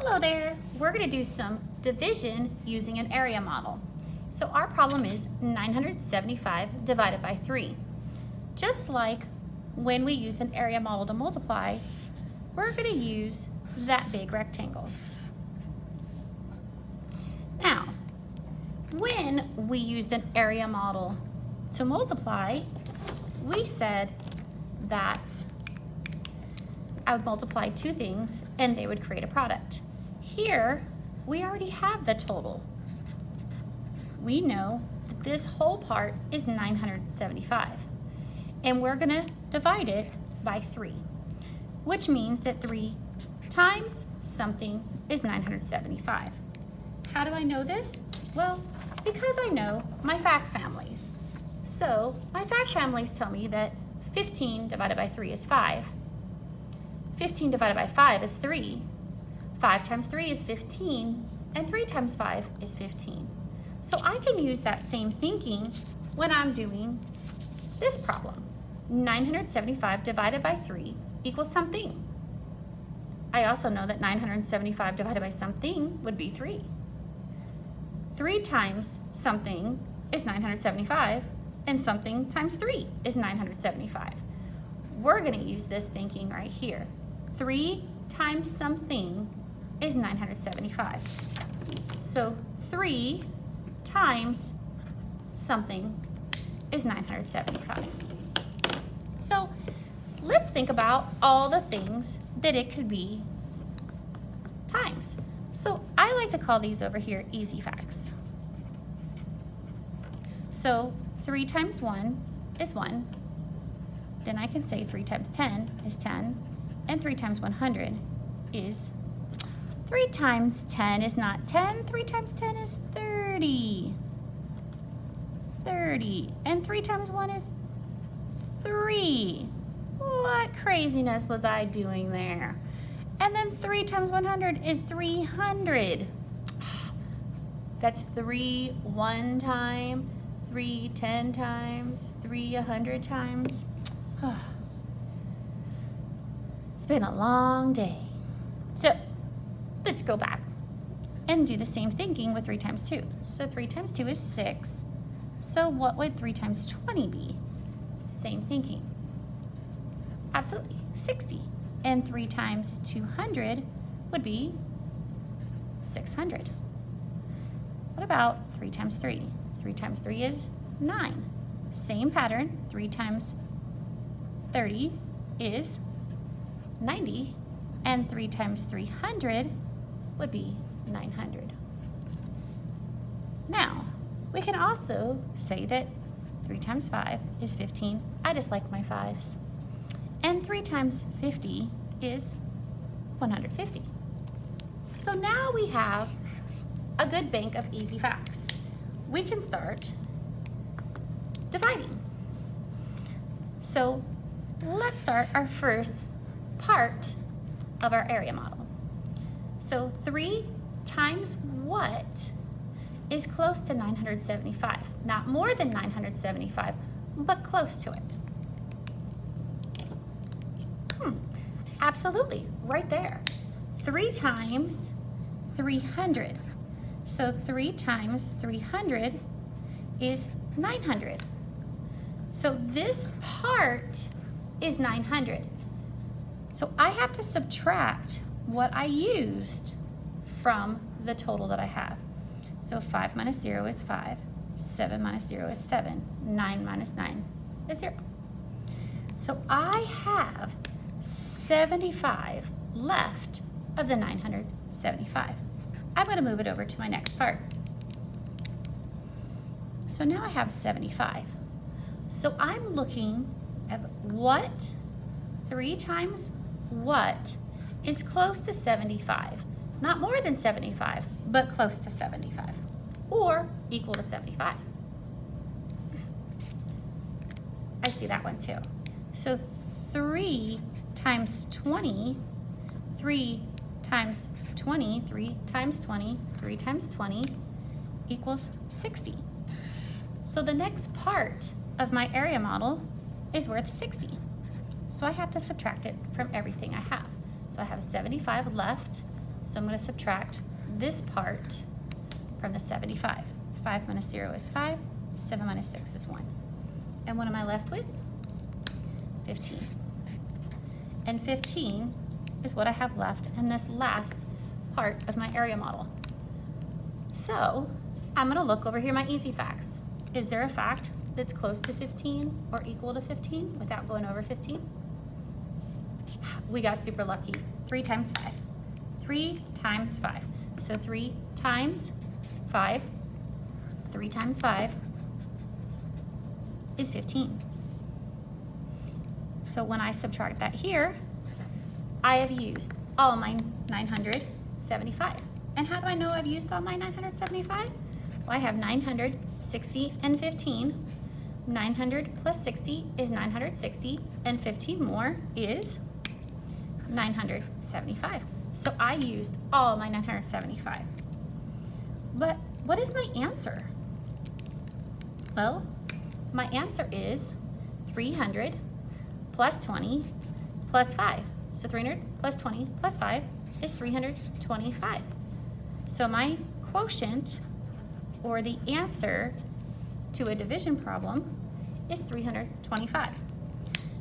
Hello there. We're going to do some division using an area model. So our problem is 975 divided by 3. Just like when we used an area model to multiply, we're going to use that big rectangle. Now, when we used an area model to multiply, we said that I would multiply two things and they would create a product. Here, we already have the total. We know that this whole part is 975, and we're gonna divide it by 3, which means that 3 times something is 975. How do I know this? Well, because I know my fact families. So my fact families tell me that 15 divided by 3 is 5. 15 divided by 5 is 3. 5 times 3 is 15, and 3 times 5 is 15. So I can use that same thinking when I'm doing this problem. 975 divided by 3 equals something. I also know that 975 divided by something would be 3. 3 times something is 975, and something times 3 is 975. We're going to use this thinking right here. 3 times something is 975. So 3 times something is 975. So let's think about all the things that it could be times. So I like to call these over here easy facts. So 3 times 1 is 1. Then I can say 3 times 10 is 10. And 3 times 100 is 3 times 10 is not 10. 3 times 10 is 30. 30. And 3 times 1 is 3. What craziness was I doing there? And then 3 times 100 is 300. That's 3 one time, 3 10 times, 3 100 times. It's been a long day. So let's go back and do the same thinking with 3 times 2. So 3 times 2 is 6. So what would 3 times 20 be? Same thinking. Absolutely, 60. And 3 times 200 would be 600. What about 3 times 3? 3 times 3 is 9. Same pattern. 3 times 30 is 90, and 3 times 300 would be 900. Now, we can also say that 3 times 5 is 15. I just like my 5s. And 3 times 50 is 150. So now we have a good bank of easy facts. We can start dividing. So let's start our first part of our area model. So 3 times what is close to 975? Not more than 975, but close to it. Absolutely, right there. 3 times 300. So 3 times 300 is 900. So this part is 900. So I have to subtract what I used from the total that I have. So 5 minus 0 is 5. 7 minus 0 is 7. 9 minus 9 is 0. So I have 75 left of the 975. I'm going to move it over to my next part. So now I have 75. So I'm looking at what 3 times what is close to 75. Not more than 75, but close to 75, or equal to 75. I see that one too. So 3 times 20, 3 times 20, 3 times 20, 3 times 20 equals 60. So the next part of my area model is worth 60. So I have to subtract it from everything I have. So I have 75 left. So I'm going to subtract this part from the 75. 5 minus 0 is 5, 7 minus 6 is 1. And what am I left with? 15. And 15 is what I have left in this last part of my area model. So I'm going to look over here my easy facts. Is there a fact that's close to 15 or equal to 15 without going over 15? We got super lucky. 3 times 5. 3 times 5. So 3 times 5. 3 times 5 is 15. So when I subtract that here, I have used all my 975. And how do I know I've used all my 975? Well, I have 900, 60, and 15. 900 plus 60 is 960, and 15 more is 975. So I used all my 975. But what is my answer? Well, my answer is 300 plus 20 plus 5. So 300 plus 20 plus 5 is 325. So my quotient, or the answer to a division problem, is 325.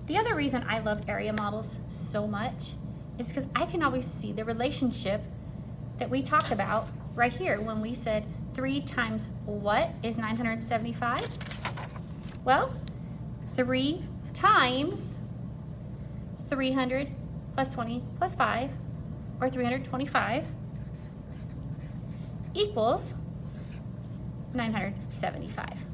The other reason I love area models so much is because I can always see the relationship that we talked about right here when we said 3 times what is 975? Well, 3 times 300 plus 20 plus 5, or 325, equals 975.